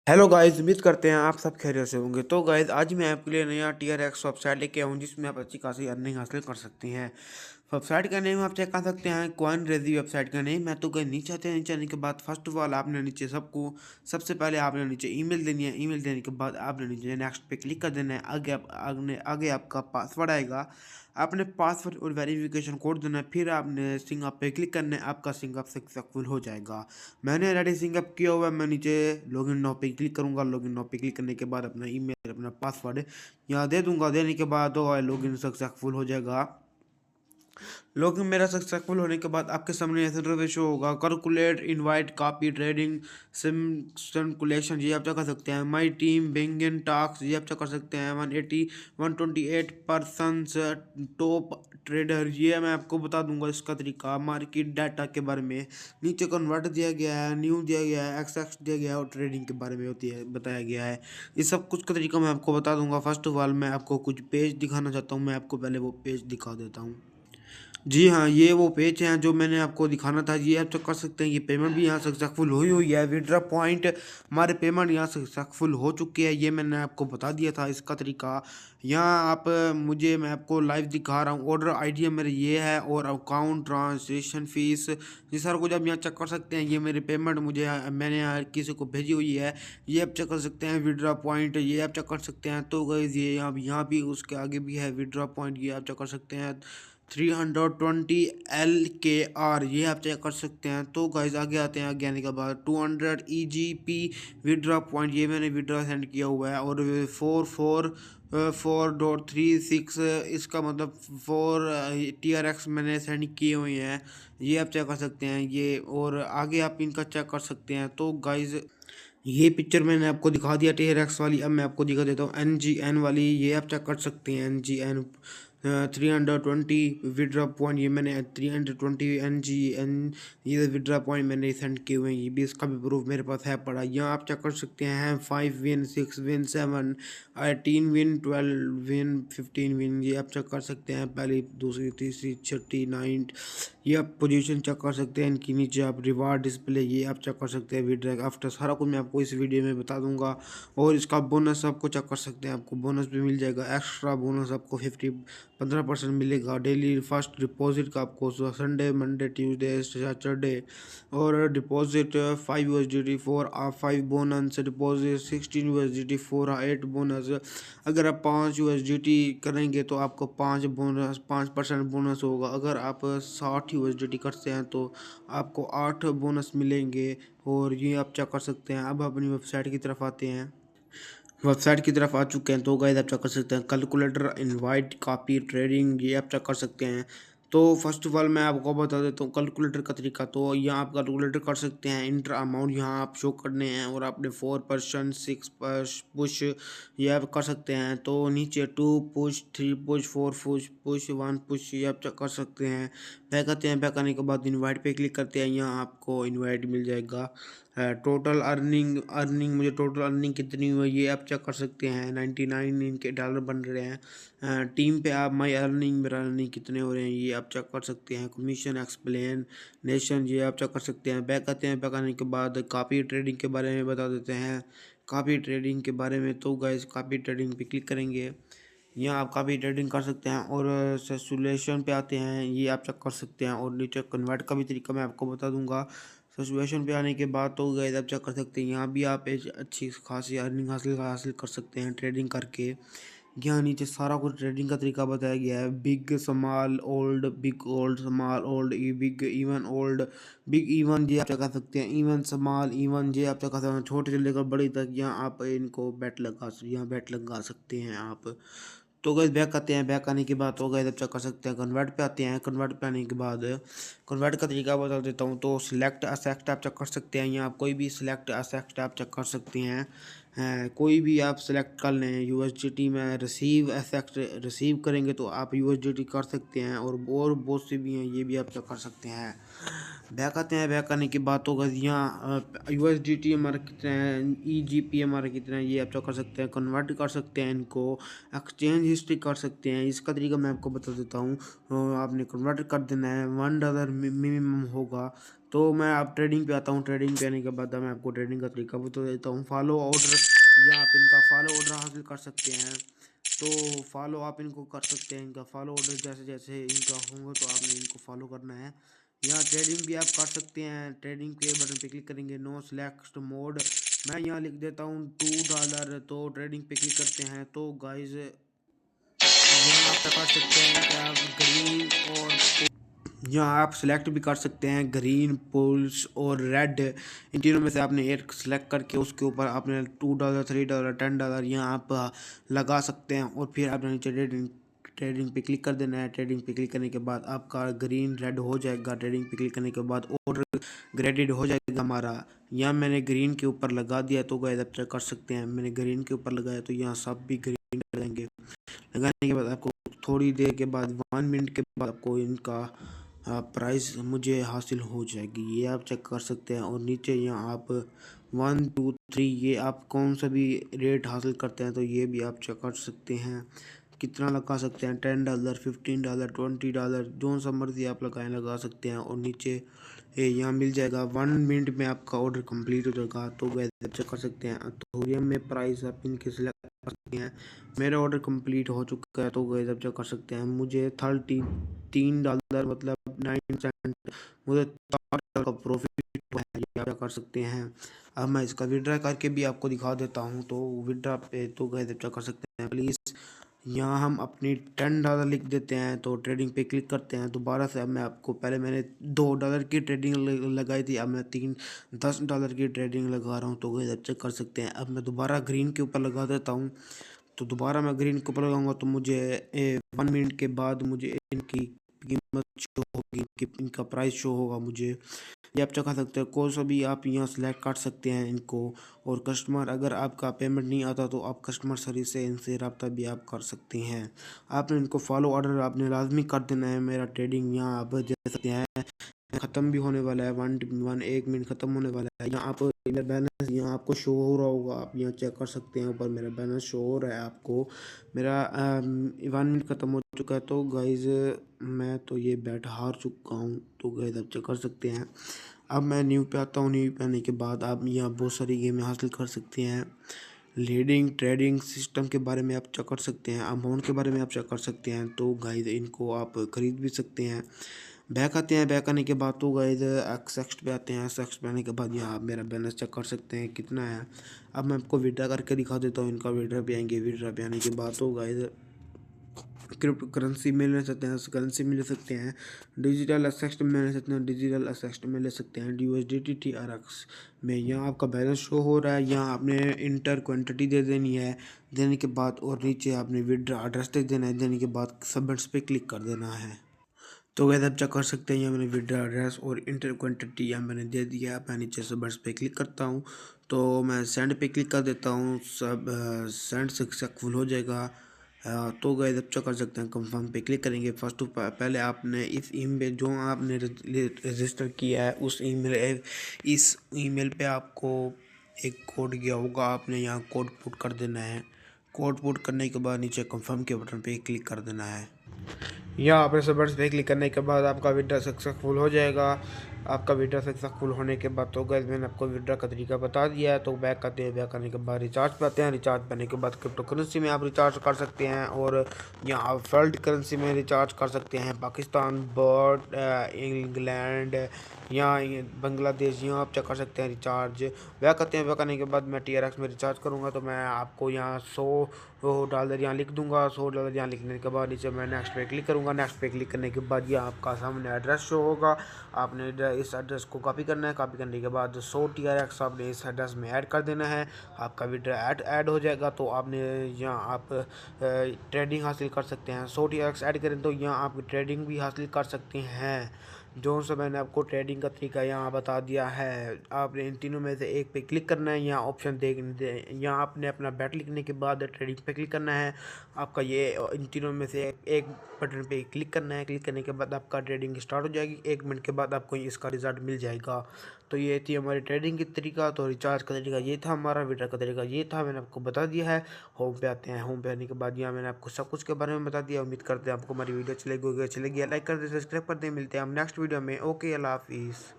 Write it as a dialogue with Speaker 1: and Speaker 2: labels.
Speaker 1: Hello guys, उम्मीद करते हैं आप सब खैरियत से होंगे। तो गाइस, आज मैं आपके लिए नया टीयर एक्स वेबसाइट लेके आऊँ जिसमें आप अच्छी खासी अर्निंग हासिल कर सकती हैं। वेबसाइट का नेम आप चेक कर सकते हैं, कॉइन रेजी वेबसाइट का नेम है। तो गाइस, नीचे आते हैं। नीचे आने के बाद फर्स्ट ऑफ ऑल आपने नीचे सबसे पहले आपने नीचे ईमेल देनी है। ईमेल देने के बाद आपने नीचे नेक्स्ट पे क्लिक कर देना है। आगे आपका पासवर्ड आएगा। आपने पासवर्ड और वेरिफिकेशन कोड देना है। फिर आपने सिंग अप पे क्लिक करना है। आपका सिंग अप सक्सेसफुल हो जाएगा। मैंने ऑलरेडी सिंग अप किया हुआ है। मैं नीचे लॉगिन नाउ पे क्लिक करूंगा। लॉगिन नाउ पे क्लिक करने के बाद अपना ईमेल, अपना पासवर्ड यहाँ दे दूंगा। देने के बाद तो लॉगिन सक्सेसफुल हो जाएगा। लॉगिन मेरा सक्सेसफुल होने के बाद आपके सामने ऐसे इंटरफेस शो होगा। Calculate, invite, copy, trading, simulation, ये आप चेक कर सकते हैं। माई टीम, बिंगिन टास्क, ये आप चेक कर सकते हैं। 180 128 पर्सनस टॉप ट्रेडर, ये मैं आपको बता दूंगा इसका तरीका। मार्केट डाटा के बारे में नीचे कन्वर्ट दिया गया है, न्यू दिया गया है, एक्स दिया गया है और ट्रेडिंग के बारे में होती है बताया गया है। इस सब कुछ का तरीका मैं आपको बता दूंगा। फर्स्ट ऑफ ऑल मैं आपको कुछ पेज दिखाना चाहता हूँ। मैं आपको पहले वो पेज दिखा देता हूँ। जी हाँ, ये वो पेज हैं जो मैंने आपको दिखाना था। ये आप चेक कर सकते हैं। ये पेमेंट भी यहाँ सक्सेसफुल हुई है। विड्रॉ पॉइंट हमारे पेमेंट यहाँ सक्सेसफुल हो चुकी है। ये मैंने आपको बता दिया था इसका तरीका। यहाँ आप मैं आपको लाइव दिखा रहा हूँ। ऑर्डर आईडी मेरे ये है और अकाउंट ट्रांजेक्शन फीस, ये सारा कुछ आप यहाँ चेक कर सकते हैं। ये मेरी पेमेंट मैंने यहाँ किसी को भेजी हुई है। ये आप चेक कर सकते हैं। विड्रॉ पॉइंट ये आप चेक कर सकते हैं। तो गाइस, ये यहाँ भी उसके आगे भी है विड्रॉ पॉइंट, ये आप चेक कर सकते हैं। 320 LKR, ये आप चेक कर सकते हैं। तो गाइज आगे आते हैं। आगे आने के बाद 200 EGP विड्रॉ पॉइंट, ये मैंने विड्रॉ सेंड किया हुआ है। और 4.36 इसका मतलब 4 TRX मैंने सेंड किए हुए हैं। ये आप चेक कर सकते हैं। ये और आगे आप इनका चेक कर सकते हैं। तो गाइज, ये पिक्चर मैंने आपको दिखा दिया TRX वाली। अब मैं आपको दिखा देता हूँ NGN वाली। ये आप चेक कर सकते हैं। NGN 320 विड्रॉ पॉइंट, ये मैंने 320 NGN, ये विड्रॉ पॉइंट मैंने सेंड किए हुए हैं। ये भी, इसका भी प्रूफ मेरे पास है पड़ा। यहाँ आप चेक कर सकते हैं। 5 win, 6 win, 7, 18 win, 12 win, 15 win, ये आप चेक कर सकते हैं। पहली, दूसरी, तीसरी, छठी, 9th, ये आप पोजीशन चेक कर सकते हैं। इनकी नीचे आप रिवार्ड डिस्प्ले, ये आप चेक कर सकते हैं। विड्रैग आफ्टर, सारा कुछ मैं आपको इस वीडियो में बता दूंगा। और इसका बोनस आपको चेक कर सकते हैं। आपको बोनस भी मिल जाएगा। एक्स्ट्रा बोनस आपको 15% मिलेगा। डेली फर्स्ट डिपॉजिट का आपको संडे, मंडे, ट्यूसडे, सैटरडे। और deposit 5 USDT for 5 bonus. Deposit 16 USDT for 8 bonus. अगर आप 5 USDT करेंगे तो आपको 5% बोनस होगा। अगर आप 60 USDT करते हैं तो आपको 8 बोनस मिलेंगे। और ये आप चेक कर सकते हैं। अब अपनी वेबसाइट की तरफ आते हैं। वेबसाइट की तरफ आ चुके हैं। तो गाइस, आप चेक कर सकते हैं। कैलकुलेटर, इनवाइट, कॉपी, ट्रेडिंग, ये आप चेक कर सकते हैं। तो फर्स्ट ऑफ ऑल मैं आपको बता देता हूँ कैलकुलेटर का तरीका। तो यहाँ आप कैलकुलेटर कर सकते हैं। इंटर अमाउंट यहाँ आप शो करने हैं और आपने 4%, 6 पुश, ये आप कर सकते हैं। तो नीचे 2 पुश, 3 पुश, 4 पुश, 1 पुश, ये आप चेक कर सकते हैं। बैक आते हैं। बैक आने के बाद इनवाइट पे क्लिक करते हैं। यहाँ आपको इनवाइट मिल जाएगा। टोटल अर्निंग मुझे टोटल अर्निंग कितनी हुई ये आप चेक कर सकते हैं। 99 इनके डॉलर बन रहे हैं। टीम पे आप माई अर्निंग, मेरा अर्निंग कितने हो रहे हैं ये आप चेक कर सकते हैं। कमीशन, एक्सप्लेन, नेशन, ये आप चेक कर सकते हैं। बैक आते हैं। बैक आने के बाद कॉपी ट्रेडिंग के बारे में बता देते हैं। कॉपी ट्रेडिंग के बारे में, तो गाइस कॉपी ट्रेडिंग पे क्लिक करेंगे। यहाँ आप काफ़ी ट्रेडिंग कर सकते हैं। और सिचुएशन पे आते हैं। ये आप चेक कर सकते हैं। और नीचे कन्वर्ट का भी तरीका मैं आपको बता दूंगा। सिचुएशन पे आने के बाद तो गाइस आप चेक कर सकते हैं। यहाँ भी आप एक अच्छी खासी अर्निंग हासिल कर सकते हैं ट्रेडिंग करके। यहाँ नीचे सारा कुछ ट्रेडिंग का तरीका बताया गया है। Big, small, old, big, old, small, old, big, even, old, big, even, ये आप चेक कर सकते हैं। इवन, स्मॉल, इवन, ये आप चेक कर सकते हैं। छोटे से लेकर बड़ी तक यहाँ आप इनको यहाँ बेट लगा सकते हैं आप। तो गैस बैक आते हैं। बैक आने के बाद तो गैस अब चेक कर सकते हैं। कन्वर्ट पे आते हैं। कन्वर्ट पे आने के बाद कन्वर्ट का तरीका बता देता हूँ। तो सिलेक्ट असेक्ट आप चेक कर सकते हैं। यहाँ आप कोई भी सिलेक्ट असेक्ट आप चेक कर सकते हैं। कोई भी आप सिलेक्ट कर लें। USDT में रिसीव असेक्ट रिसीव करेंगे तो आप USDT कर सकते हैं। और बहुत से भी हैं, ये भी आप चेक कर सकते हैं। बैक आते हैं। बैक आने के बाद तो गैस यहाँ USDT हमारा कितना है, EGP हमारा कितना है, ये आप चेक कर सकते हैं। कन्वर्ट कर सकते हैं इनको। एक्सचेंज हिस्ट्री कर सकते हैं। इसका तरीका मैं आपको बता देता हूँ। आपने कन्वर्ट कर देना है। $1 मिनिमम होगा। तो मैं अब ट्रेडिंग पे आता हूँ। ट्रेडिंग पे आने के बाद मैं आपको ट्रेडिंग का तरीका बता देता हूँ। फॉलो ऑर्डर, या आप इनका फॉलो ऑर्डर हासिल कर सकते हैं। तो फॉलो आप इनको कर सकते हैं, इनका फॉलो ऑर्डर जैसे जैसे इनका होंगे तो आपने इनको फॉलो करना है। यहाँ ट्रेडिंग भी आप कर सकते हैं। ट्रेडिंग के बटन पे क्लिक करेंगे, नो सेलेक्ट मोड, मैं यहाँ लिख देता हूँ $2। तो ट्रेडिंग पे क्लिक करते हैं तो गाइज यहाँ आप कर सकते हैं कि आप ग्रीन, और यहाँ आप सेलेक्ट भी कर सकते हैं ग्रीन, पुल्स और रेड। इन तीनों में से आपने एक सेलेक्ट करके उसके ऊपर आपने $2, $3, $10 यहाँ आप लगा सकते हैं। और फिर आपने नीचे ट्रेडिंग ट्रेडिंग पे क्लिक कर देना है। ट्रेडिंग पे क्लिक करने के बाद आपका ग्रीन रेड हो जाएगा। ट्रेडिंग पे क्लिक करने के बाद ऑर्डर ग्रेडेड हो जाएगा हमारा। यहाँ मैंने ग्रीन के ऊपर लगा दिया, तो गाइस आप चेक कर सकते हैं मैंने ग्रीन के ऊपर लगाया, तो यहाँ सब भी ग्रीन कर देंगे। लगाने के बाद आपको थोड़ी देर के बाद 1 मिनट के बाद आपको इनका प्राइस मुझे हासिल हो जाएगी, ये आप चेक कर सकते हैं। और नीचे यहाँ आप 1 2 3 ये आप कौन सा भी रेट हासिल करते हैं तो ये भी आप चेक कर सकते हैं। कितना लगा सकते हैं, $10, $15, $20, जो सा मर्जी आप लगाएं लगा सकते हैं। और नीचे यहाँ मिल जाएगा 1 मिनट में आपका ऑर्डर कंप्लीट हो जाएगा। तो वैसे चेक कर सकते हैं। तो ये में प्राइस आप इनके सिलेक्ट कर सकते हैं। मेरा ऑर्डर कंप्लीट हो चुका है, तो गैस आप चेक कर सकते हैं मुझे $33 मतलब 9 सेंट, मुझे $4 का प्रॉफिट हुआ है, ये आप कर सकते हैं। अब मैं इसका विड्रा करके भी आपको दिखा देता हूँ। तो विड्रा पे तो गैस आप चेक कर सकते हैं। प्लीज़ यहाँ हम अपनी $10 लिख देते हैं, तो ट्रेडिंग पे क्लिक करते हैं दोबारा से। अब मैं आपको, पहले मैंने $2 की ट्रेडिंग लगाई थी, अब मैं $10 की ट्रेडिंग लगा रहा हूँ। तो गाइस आप चेक कर सकते हैं। अब मैं दोबारा ग्रीन के ऊपर लगा देता हूँ। तो दोबारा मैं ग्रीन के ऊपर लगाऊंगा तो मुझे 1 मिनट के बाद मुझे इनकी कीमत शो होगी, कि इनका प्राइस शो होगा मुझे। ये आप चखा सकते हैं, कोई सा भी आप यहाँ सेलेक्ट कर सकते हैं इनको। और कस्टमर, अगर आपका पेमेंट नहीं आता तो आप कस्टमर सर्विस से इनसे रब्ता भी आप कर सकते हैं। आपने इनको फॉलो ऑर्डर आपने लाजमी कर देना है। मेरा ट्रेडिंग यहाँ आप देख सकते हैं ख़त्म भी होने वाला है। 1 मिनट ख़त्म होने वाला है। यहाँ आप मेरा बैलेंस यहाँ आपको शो हो रहा होगा, आप यहाँ चेक कर सकते हैं। ऊपर मेरा बैलेंस शो हो रहा है आपको। मेरा 1 मिनट ख़त्म हो चुका है। तो गाइज़ मैं तो ये बैट हार चुका हूँ। तो गाइज़ आप चेक कर सकते हैं। अब मैं न्यू पे आता हूँ। न्यू पे आने के बाद आप यहाँ बहुत सारी गेमें हासिल कर सकते हैं। लीडिंग ट्रेडिंग सिस्टम के बारे में आप चेक कर सकते हैं। अमाउंट के बारे में आप चेक कर सकते हैं। तो गाइस इनको आप ख़रीद भी सकते हैं। बैक आते हैं। बैक आने के बाद तो गाइस एक्सेक्ट पे आते हैं। एक्सेक्ट पे आने के बाद यहाँ आप मेरा बैलेंस चेक कर सकते हैं कितना है। अब मैं आपको विड्रा करके दिखा देता हूँ। इनका विड्रा पे आएंगे। विड्रा पे आने के बाद तो गाइस क्रिप्टो करेंसी में ले सकते हैं, करेंसी में ले सकते हैं, डिजिटल असेस्ट में ले सकते हैं, डिजिटल असेस्ट में ले सकते हैं, USDT TRX में। यहाँ आपका बैलेंस शो हो रहा है। यहाँ आपने इंटर क्वांटिटी दे देनी है। देने के बाद और नीचे आपने विड्रा एड्रेस दे देना है। देने के बाद सबमिट्स पे क्लिक कर देना है। तो वैसे आप चेक कर सकते हैं, यहाँ मैंने विड्रा एड्रेस और इंटर क्वांटिटी यहाँ मैंने दे दिया। मैं नीचे सबमिट्स पे क्लिक करता हूँ। तो मैं सेंड पे क्लिक कर देता हूँ। सब सेंड सक्सेसफुल हो जाएगा। तो गाइस आप चेक कर सकते हैं। कंफर्म पे क्लिक करेंगे। फर्स्ट टू पहले आपने इस ईमेल जो आपने रजिस्टर किया है इस ईमेल पे आपको एक कोड गया होगा, आपने यहाँ कोड पुट कर देना है। कोड पुट करने के बाद नीचे कंफर्म के बटन पे क्लिक कर देना है। यहाँ आपने सबर्स पे क्लिक करने के बाद आपका विड्रा सक्सेसफुल हो जाएगा। आपका विड्रा सक्सेसफुल होने के बाद तो गैस मैंने आपको विड्रा का तरीका बता दिया है। तो बैक आते हैं। बैक करने के बाद रिचार्ज पे आते हैं। रिचार्ज करने के बाद क्रिप्टो करेंसी में आप रिचार्ज कर सकते हैं। और यहाँ आप वर्ल्ड करेंसी में रिचार्ज कर सकते हैं। पाकिस्तान, बर्ड, इंग्लैंड, यहाँ बांग्लादेश, यहाँ आप चेक कर सकते हैं रिचार्ज। बैक आते हैं। बैक करने के बाद मैं TRX में रिचार्ज करूँगा तो मैं आपको यहाँ $100 यहाँ लिख दूंगा। $100 यहाँ लिखने के बाद नीचे मैं नेक्स्ट पे क्लिक करूँगा। नेक्स्ट पे क्लिक करने के बाद ये आपका सामने एड्रेस शो होगा। आपने इस एड्रेस को कॉपी करना है। कॉपी करने के बाद 100 TRX आपने इस एड्रेस में ऐड कर देना है। आपका विड्रा ऐड हो जाएगा। तो आपने यहाँ आप ट्रेडिंग हासिल कर सकते हैं। 100 TRX ऐड करें तो यहाँ आप ट्रेडिंग भी हासिल कर सकते हैं। जो सा मैंने आपको ट्रेडिंग का तरीका यहाँ बता दिया है। आपने इन तीनों में से एक पे क्लिक करना है। यहाँ ऑप्शन यहाँ आपने अपना बैट लिखने के बाद ट्रेडिंग पे क्लिक करना है। आपका ये इन तीनों में से एक बटन पे क्लिक करना है। क्लिक करने के बाद आपका ट्रेडिंग स्टार्ट हो जाएगी। 1 मिनट के बाद आपको इसका रिजल्ट मिल जाएगा। तो ये थी हमारी ट्रेडिंग की तरीका। तो रिचार्ज का तरीका ये था, हमारा विड्रा का तरीका ये था, मैंने आपको बता दिया है। होम पे आते हैं। होम पे आने के बाद यहाँ मैंने आपको सब कुछ के बारे में बता दिया। उम्मीद करते हैं आपको हमारी वीडियो अच्छी लगी होगी। अच्छी लगी लाइक कर दें, सब्सक्राइब कर दें। मिलते हैं हम नेक्स्ट वीडियो में। ओके, अल्लाह हाफिज़।